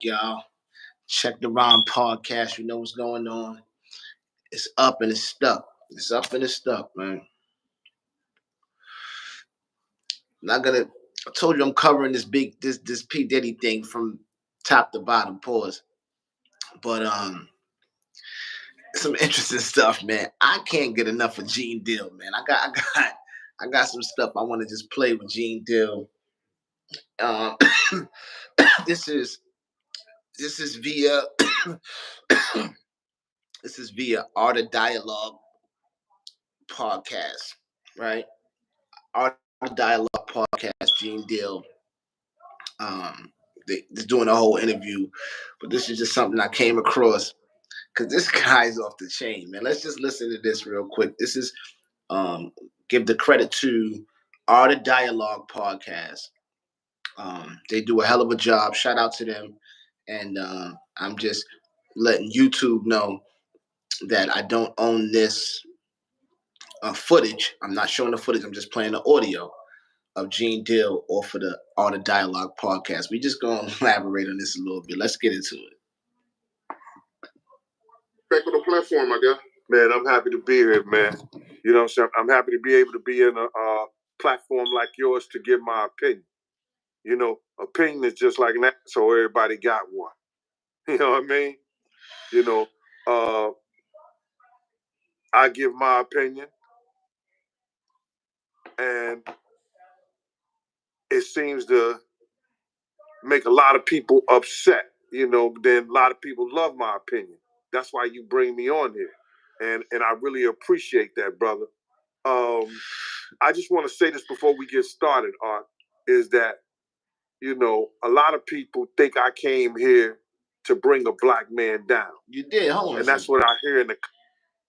y'all. Check the Ron podcast. You know what's going on. It's up and it's stuck. It's up and it's stuck, man. Not gonna. I told you I'm covering this P Diddy thing from top to bottom. Pause. But some interesting stuff, man. I can't get enough of Gene Deal, man. I got some stuff I want to just play with Gene Deal. Um, this is via this is via Art of Dialogue podcast, right? Art of Dialogue podcast. Gene Deal. They're doing a whole interview, but this is just something I came across because this guy's off the chain, man. Let's just listen to this real quick. This is give the credit to Art of Dialogue podcast. They do a hell of a job. Shout out to them. And I'm just letting YouTube know that I don't own this footage. I'm not showing the footage. I'm just playing the audio of Gene Deal off of the Art of Dialogue podcast. We just going to elaborate on this a little bit. Let's get into it. Back on the platform, I guess. Man, I'm happy to be here, man. You know what I'm saying? I'm happy to be able to be in a platform like yours to give my opinion. You know, opinion is just like that, so everybody got one. You know what I mean? You know, I give my opinion, and it seems to make a lot of people upset. You know, then a lot of people love my opinion. That's why you bring me on here, and I really appreciate that, brother. I just want to say this before we get started, Art, is that, you know, a lot of people think I came here to bring a black man down. You did, hold on. And that's what I hear in the...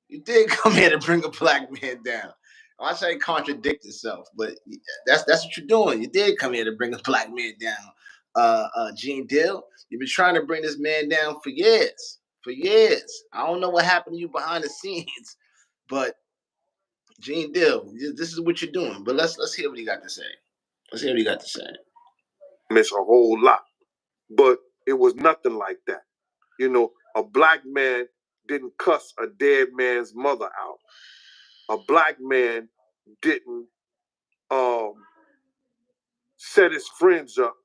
You did come here to bring a black man down. I say contradict yourself, but that's what you're doing. You did come here to bring a black man down. Gene Deal, you've been trying to bring this man down for years. For years. I don't know what happened to you behind the scenes, but Gene Deal, this is what you're doing. But let's hear what he got to say. Let's hear what he got to say. Miss a whole lot, but it was nothing like that. You know, a black man didn't cuss a dead man's mother out. A black man didn't set his friends up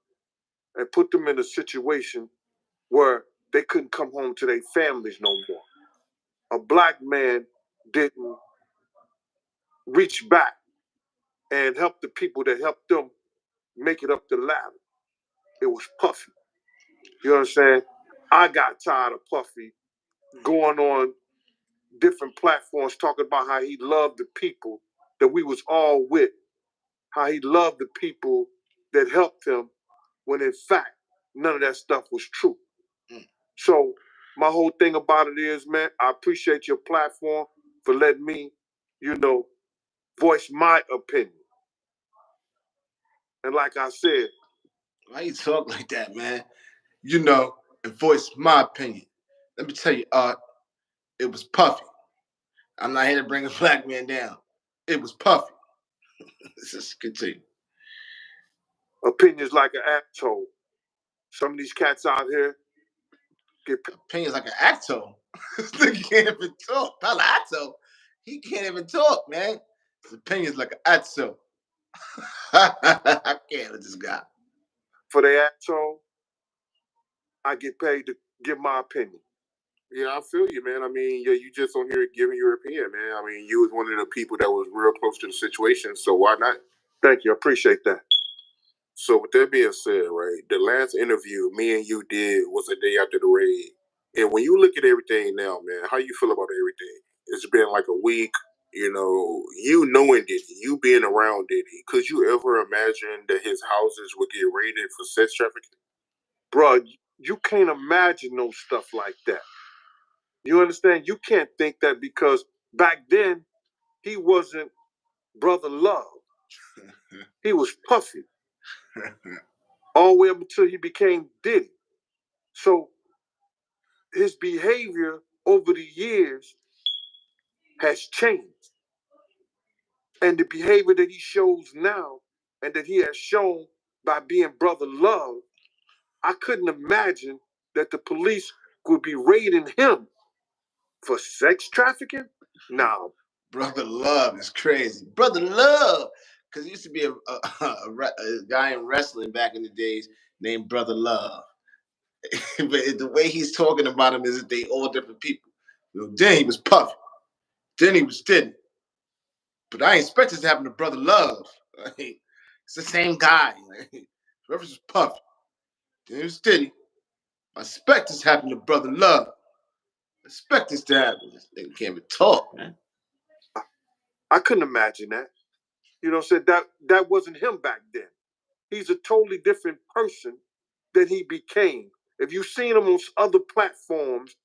and put them in a situation where they couldn't come home to their families no more. A black man didn't reach back and help the people that helped them make it up the ladder. It was Puffy. You know what I'm saying? I got tired of Puffy going on different platforms talking about how he loved the people that we was all with, how he loved the people that helped him, when in fact, none of that stuff was true. So my whole thing about it is, man, I appreciate your platform for letting me, you know, voice my opinion. And like I said... Why you talk like that, man? You know, and voice my opinion. Let me tell you, Art, it was Puffy. I'm not here to bring a black man down. It was Puffy. Let's just continue. Opinions like an asshole. Some of these cats out here get opinions like an actor. This nigga can't even talk. Palato, he can't even talk, man. His opinions like an actor. I can't with this guy. For the actor, I get paid to give my opinion. Yeah, I feel you, man. I mean, yeah, you just on here giving your opinion, man. I mean, you was one of the people that was real close to the situation, so why not? Thank you. I appreciate that. So with that being said, right, the last interview me and you did was a day after the raid. And when you look at everything now, man, how you feel about everything? It's been like a week, you know, you knowing Diddy, you being around Diddy. Could you ever imagine that his houses would get raided for sex trafficking? Bro, you can't imagine no stuff like that. You understand? You can't think that, because back then, he wasn't Brother Love. He was Puffy. All the way up until he became Diddy. So his behavior over the years has changed. And the behavior that he shows now, and that he has shown by being Brother Love, I couldn't imagine that the police would be raiding him for sex trafficking? No. Brother Love is crazy. Brother Love, because there used to be a guy in wrestling back in the days named Brother Love. But the way he's talking about him is that they all different people. Then he was Puffy. Then he was Diddy. But I ain't expect this to happen to Brother Love. It's the same guy. Whoever was Puffy. Then he was Diddy. I expect this to happen to Brother Love. I expect this to happen. This nigga can't even talk, man. I couldn't imagine that. You know what I'm saying? That wasn't him back then. He's a totally different person that he became. If you've seen him on other platforms,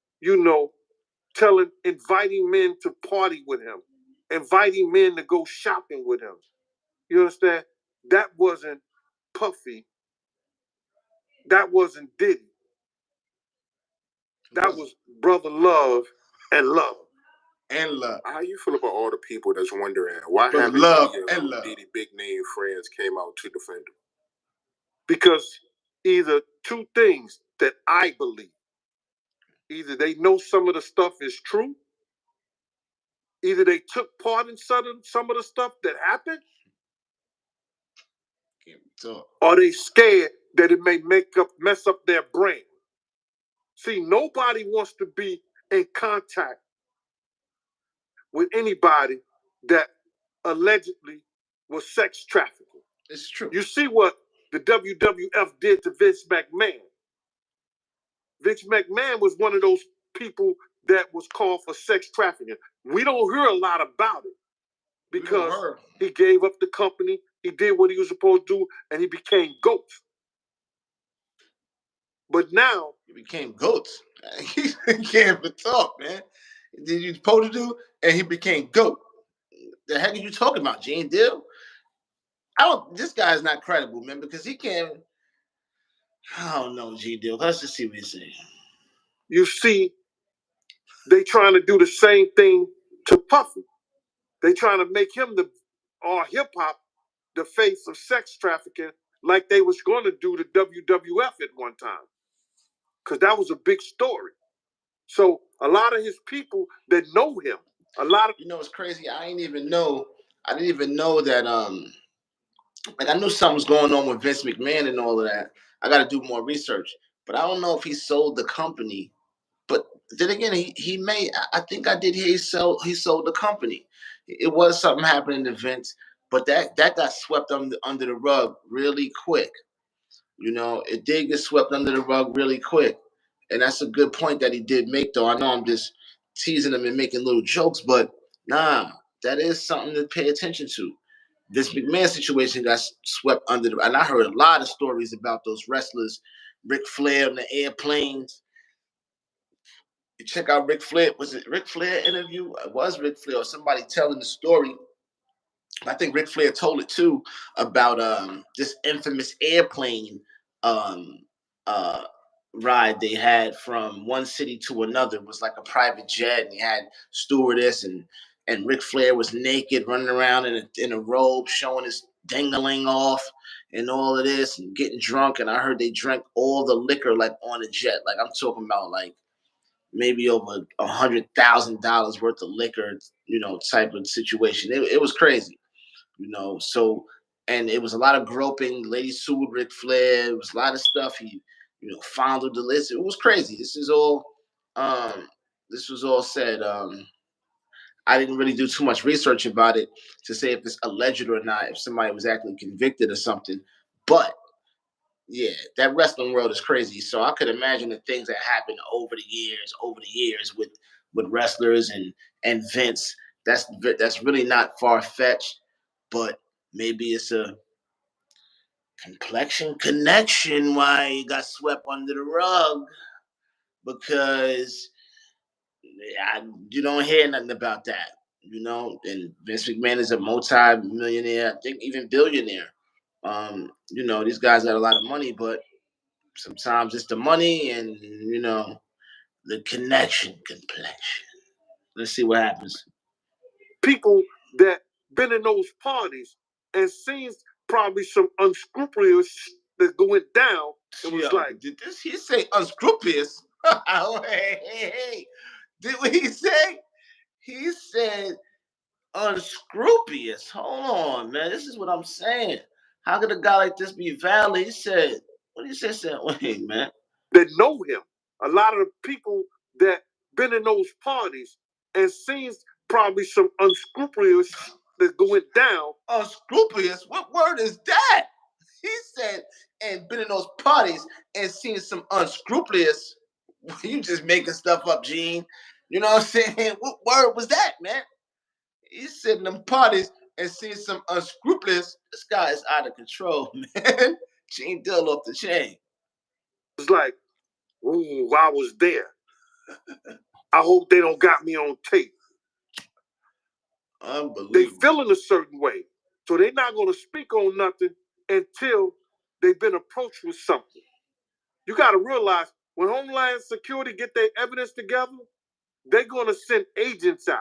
inviting men to party with him, inviting men to go shopping with him. You understand? That wasn't Puffy. That wasn't Diddy. That was Brother Love and Love. And Love. How you feel about all the people that's wondering why Brother haven't Love the and Love. Diddy big name friends came out to defend him? Because either two things that I believe. Either they know some of the stuff is true, either they took part in some of the stuff that happened, or they scared that it may mess up their brain. See, nobody wants to be in contact with anybody that allegedly was sex trafficking. It's true. You see what the WWF did to Vince McMahon. Vince McMahon was one of those people that was called for sex trafficking. We don't hear a lot about it because he gave up the company, he did what he was supposed to do, and he became GOAT. But now he became GOAT. He can't even talk, man. Did you supposed to do? And he became GOAT. The heck are you talking about, Gene Deal? This guy is not credible, man, because he can't. I don't know, Gene Deal. Let's just see what he's saying. You see, they trying to do the same thing to Puffy. They trying to make him hip hop the face of sex trafficking, like they was going to do the WWF at one time, because that was a big story. So a lot of his people that know him, it's crazy. I didn't even know that. Like I knew something was going on with Vince McMahon and all of that. I got to do more research, but I don't know if he sold the company. But then again, he may. I think I did hear he sold the company. It was something happening to Vince, but that got swept under the rug really quick. It did get swept under the rug really quick, and that's a good point that he did make. Though I know I'm just teasing him and making little jokes, but nah, that is something to pay attention to. This McMahon situation got swept under the, and I heard a lot of stories about those wrestlers, Ric Flair on the airplanes. You check out Ric Flair. Was it Ric Flair interview? It was Ric Flair or somebody telling the story. I think Ric Flair told it too about this infamous airplane ride they had from one city to another. It was like a private jet, and they had stewardess, and Ric Flair was naked, running around in a robe, showing his dingling off, and all of this, and getting drunk. And I heard they drank all the liquor like on a jet. Like I'm talking about like maybe over $100,000 worth of liquor, type of situation. It was crazy, So, and it was a lot of groping. Lady sued Ric Flair. It was a lot of stuff. He, fondled the list. It was crazy. This was all said. I didn't really do too much research about it to say if it's alleged or not, if somebody was actually convicted or something. But yeah, that wrestling world is crazy. So I could imagine the things that happened over the years with wrestlers and Vince. That's really not far fetched, but maybe it's a complexion connection why he got swept under the rug, because you don't hear nothing about that, And Vince McMahon is a multi-millionaire, I think even billionaire. These guys got a lot of money, but sometimes it's the money and, the connection complexion. Let's see what happens. People that been in those parties and seen probably some unscrupulous that went down It was like, did this he say unscrupulous? Hey. Did what he say? He said unscrupulous. Hold on, man. This is what I'm saying. How could a guy like this be valid? He said, what did he say? Wait, man. That know him. A lot of the people that been in those parties and seen probably some unscrupulous that going down. Unscrupulous? What word is that? He said, and been in those parties and seen some unscrupulous. You just making stuff up, Gene. You know what I'm saying? What word was that, man? He said in them parties and seen some unscrupulous. This guy is out of control, man. Gene Deal off the chain. It's like, ooh, I was there. I hope they don't got me on tape. Unbelievable. They feeling a certain way. So they're not going to speak on nothing until they've been approached with something. You got to realize when Homeland Security get their evidence together, they're going to send agents out.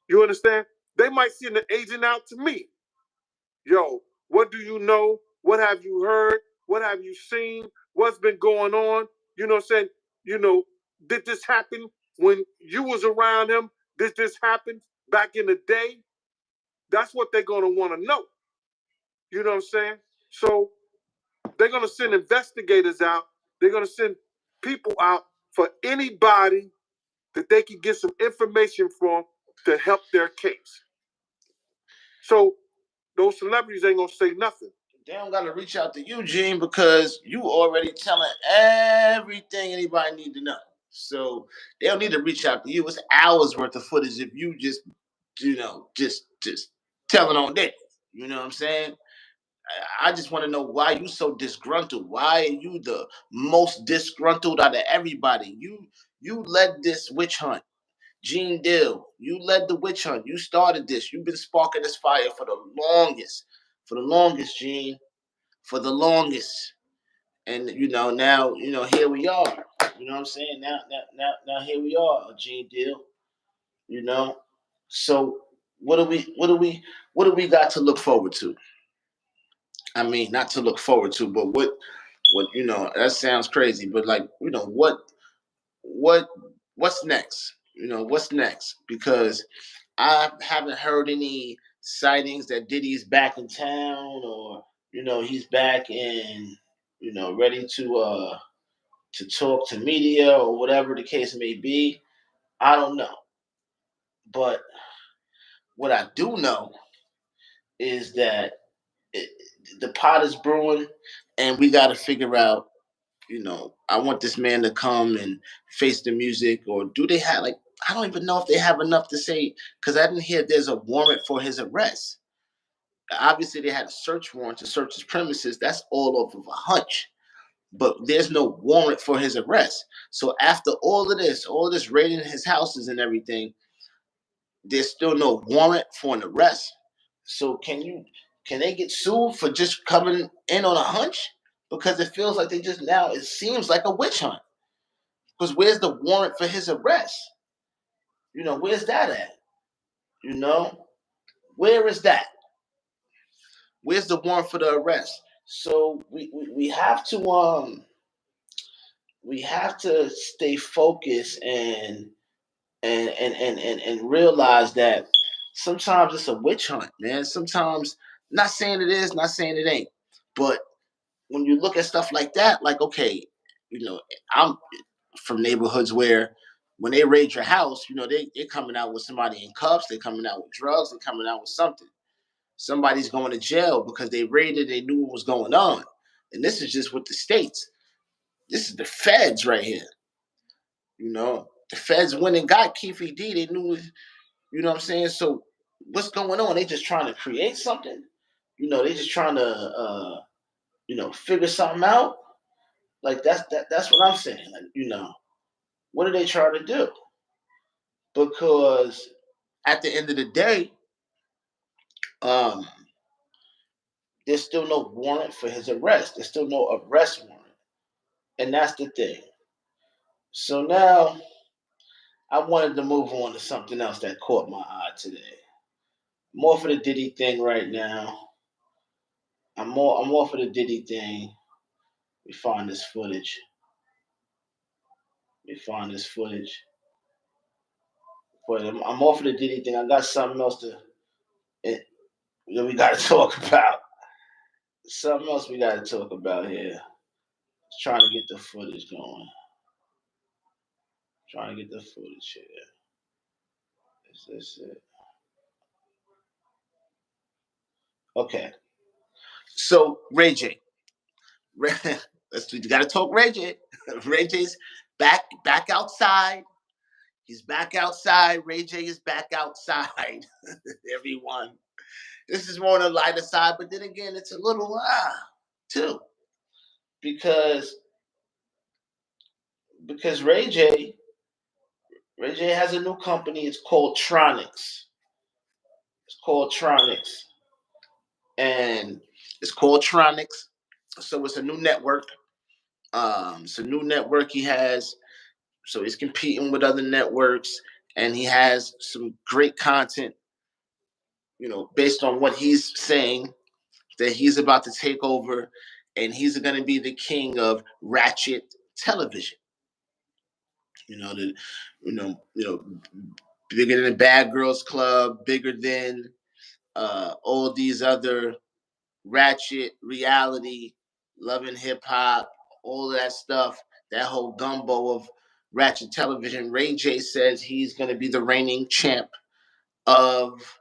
You understand? They might send an agent out to me. Yo, what do you know? What have you heard? What have you seen? What's been going on? You know what I'm saying? You know, did this happen when you was around him? Did this happen back in the day? That's what they're going to want to know. You know what I'm saying? So they're going to send investigators out. They're going to send people out for anybody that they can get some information from to help their case. So those celebrities ain't going to say nothing. They don't got to reach out to you, Gene, because you already telling everything anybody need to know. So they don't need to reach out to you. It's hours worth of footage if you just, just telling on that. You know what I'm saying? I just want to know why you so disgruntled. Why are you the most disgruntled out of everybody? You led this witch hunt. Gene Deal, you led the witch hunt. You started this. You've been sparking this fire for the longest. For the longest, Gene. For the longest. And now, here we are. You know what I'm saying? Now here we are, Gene Deal. So what do we got to look forward to? I mean, not to look forward to, but what that sounds crazy, but like, what's next? What's next? Because I haven't heard any sightings that Diddy's back in town, or he's back in, ready to talk to media or whatever the case may be. I don't know. But what I do know is that the pot is brewing, and we got to figure out. I want this man to come and face the music, or do they have I don't even know if they have enough to say, because I didn't hear there's a warrant for his arrest. Obviously, they had a search warrant to search his premises. That's all off of a hunch. But there's no warrant for his arrest. So after all of this raiding his houses and everything, there's still no warrant for an arrest. So can they get sued for just coming in on a hunch? Because it feels like it seems like a witch hunt. Because where's the warrant for his arrest? Where's that at? Where is that? Where's the warrant for the arrest? So we have to stay focused and realize that sometimes it's a witch hunt, man. Sometimes, not saying it is, not saying it ain't, but when you look at stuff like that, like, okay, I'm from neighborhoods where when they raid your house, they're coming out with somebody in cuffs, they're coming out with drugs, they're coming out with something. Somebody's going to jail because they raided, they knew what was going on. And this is just with the states. This is the feds right here. The feds went and got Keefe D. They knew, what I'm saying? So what's going on? They just trying to create something? They just trying to, figure something out? Like, that's what I'm saying. Like, what are they trying to do? Because at the end of the day, there's still no warrant for his arrest. There's still no arrest warrant. And that's the thing. So now I wanted to move on to something else that caught my eye today. More for the Diddy thing right now. I'm more for the Diddy thing. We find this footage. But I'm off of the Diddy thing. I got something else that we got to talk about. Something else we got to talk about here. Just trying to get the footage going. Trying to get the footage here. Is this it? Okay. So Ray J. We got to talk Ray J. Ray J's back outside. He's back outside. Ray J is back outside. Everyone. This is more on the lighter side, but then again, it's a little too, because Ray J has a new company. It's called Tronics. And it's called Tronics. So it's a new network. It's a new network he has. So he's competing with other networks, and he has some great content, based on what he's saying, that he's about to take over, and he's going to be the king of ratchet television. Bigger than Bad Girls Club, bigger than all these other ratchet reality, Love and Hip Hop, all of that stuff, that whole gumbo of ratchet television. Ray J says he's going to be the reigning champ of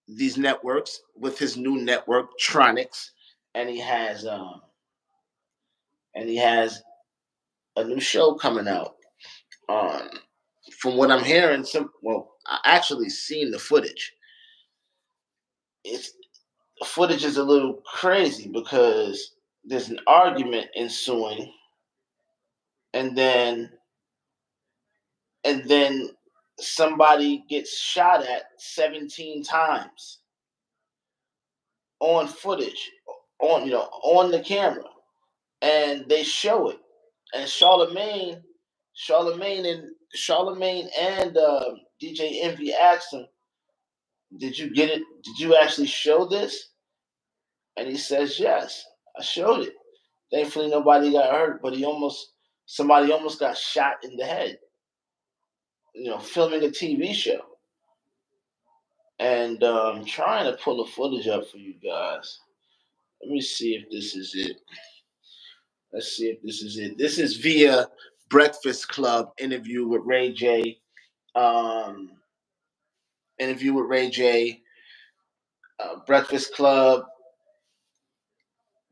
these networks with his new network, Tronics, and he has a new show coming out. From what I'm hearing, I actually seen the footage. The footage is a little crazy because there's an argument ensuing, and then somebody gets shot at 17 times on footage, on the camera, and they show it. And Charlemagne and DJ Envy asked him, "Did you get it? Did you actually show this?" And he says, "Yes, I showed it. Thankfully, nobody got hurt, but somebody almost got shot in the head. Filming a TV show." And trying to pull the footage up for you guys. Let me see if this is it. Let's see if this is it. This is via Breakfast Club interview with Ray J. Breakfast Club,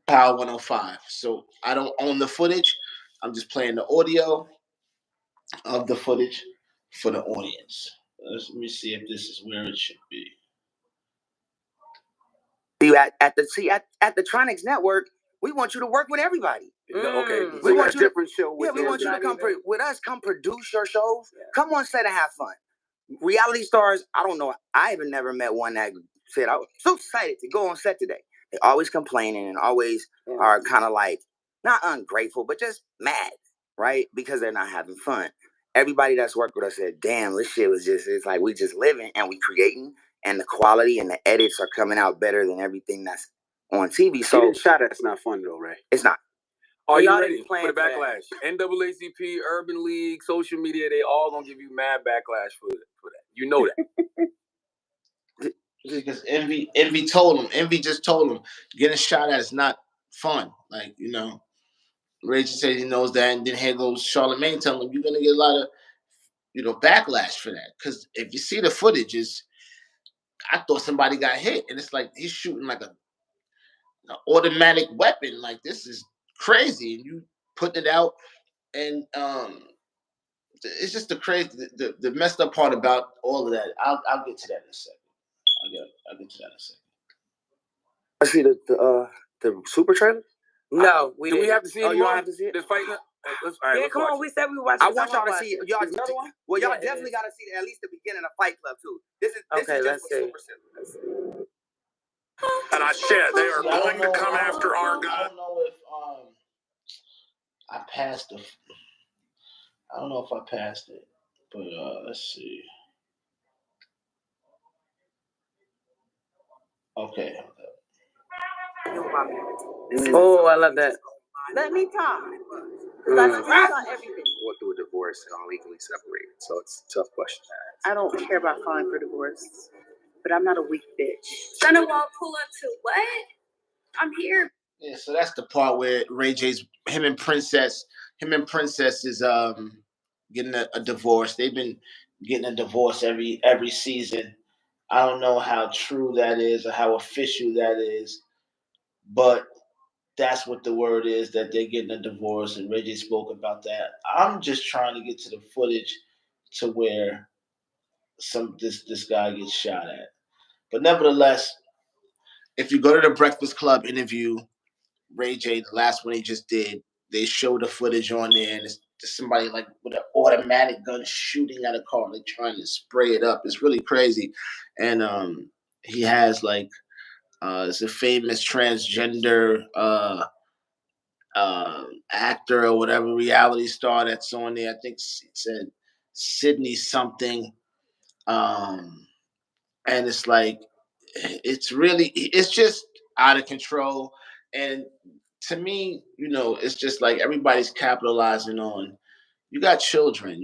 Power 105. So I don't own the footage. I'm just playing the audio of the footage for the audience. Let me see if this is where it should be. You at the Tronics Network, we want you to work with everybody. Okay, we want you different show. We want you to come with us. Come produce your shows. Yeah. Come on set and have fun. Reality stars, I don't know. I even never met one that said, "I was so excited to go on set today." They always complaining and always are kind of like not ungrateful, but just mad, right? Because they're not having fun. Everybody that's worked with us said, "Damn, this shit was it's like we just living and we creating." And the quality and the edits are coming out better than everything that's on TV. So getting shot at's not fun though, Ray. It's not. Are you ready for the backlash? NAACP, Urban League, social media, they all gonna give you mad backlash for that. You know that. Because Envy told him. Envy just told him getting shot at is not fun. Like, Ray just said he knows that, and then here goes Charlemagne telling him you're gonna get a lot of backlash for that. Because if you see the footage, I thought somebody got hit, and it's like he's shooting like an automatic weapon. Like, this is crazy, and you put it out, and it's just the messed up part about all of that. I'll get to that in a second. I'll get to that in a second. I see the super trailer. No, do we have to see it? You don't have to see it. This fight. Yeah, come on. We said we were watching. I want y'all to see it. Y'all another one? Well, y'all definitely got to see at least the beginning of Fight Club too. This is just for Super Trailer. And I said they are going to come after our guy. I don't know if I passed the. I don't know if I passed it, but let's see. Okay. Oh, I love that. Let me talk. Because I speak on everything. Go through a divorce and I'm legally separated, so it's a tough question to I don't care about filing for divorce, but I'm not a weak bitch. Sonowall pull up to what? I'm here. Yeah, so that's the part where Ray J's him and Princess is getting a divorce. They've been getting a divorce every season. I don't know how true that is or how official that is, but that's what the word is, that they're getting a divorce, and Ray J spoke about that. I'm just trying to get to the footage to where this guy gets shot at. But nevertheless, if you go to the Breakfast Club interview, Ray J, the last one he just did, they show the footage on there, and it's somebody like with an automatic gun shooting at a car, like trying to spray it up. It's really crazy. And he has like it's a famous transgender actor or whatever, reality star that's on there. I think it said Sydney something. And it's like it's just out of control. And to me, it's just like everybody's capitalizing on. You got children,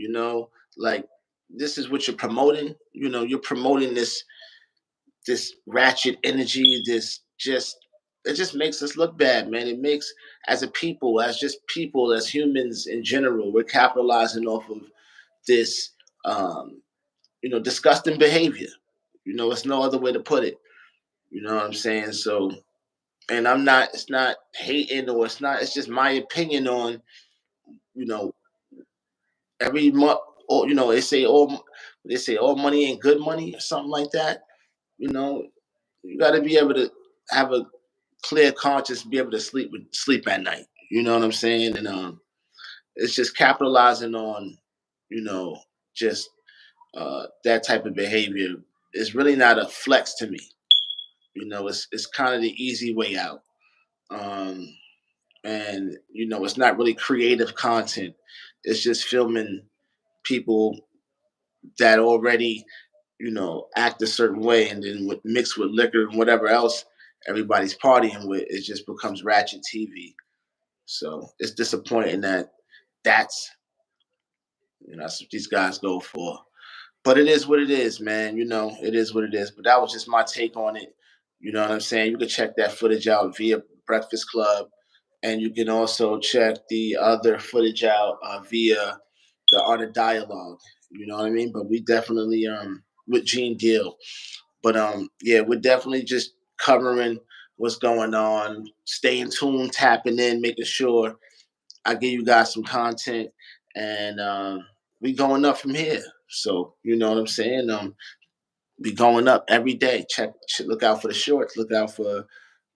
like this is what you're promoting. You're promoting this ratchet energy. It just makes us look bad, man. It makes, as a people, as humans in general, we're capitalizing off of this, disgusting behavior. It's no other way to put it. You know what I'm saying? So, and it's not hating, or it's just my opinion on, every month, or, they say all money ain't good money or something like that. You got to be able to have a clear conscience, be able to sleep at night. You know what I'm saying? And it's just capitalizing on, just that type of behavior is really not a flex to me. It's kind of the easy way out. And it's not really creative content. It's just filming people that already, act a certain way, and then mixed with liquor and whatever else everybody's partying with, it just becomes ratchet TV. So it's disappointing that's that's what these guys go for. But it is what it is, man. It is what it is. But that was just my take on it. You know what I'm saying? You can check that footage out via Breakfast Club, and you can also check the other footage out via the Art of Dialogue. You know what I mean? But we definitely with Gene Deal. But yeah, we're definitely just covering what's going on, staying tuned, tapping in, making sure I give you guys some content, and we going up from here. So you know what I'm saying? We going up every day. Look out for the shorts, look out for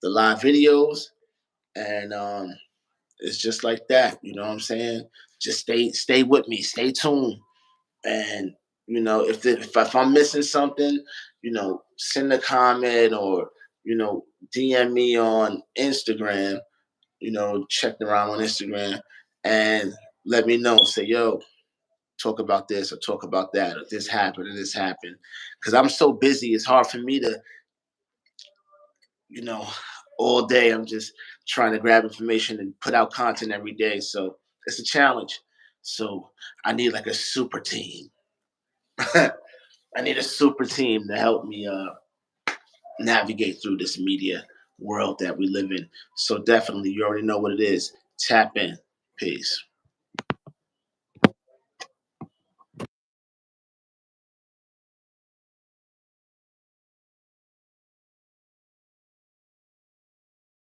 the live videos, and it's just like that. You know what I'm saying? Just stay with me, stay tuned, and if I'm missing something, send a comment, or DM me on Instagram. Check around on Instagram and let me know. Say, yo, talk about this or talk about that, or this happened or this happened. Because I'm so busy, it's hard for me to, all day I'm just trying to grab information and put out content every day. So it's a challenge. So I need like a super team. I need a super team to help me navigate through this media world that we live in. So definitely, you already know what it is. Tap in. Peace.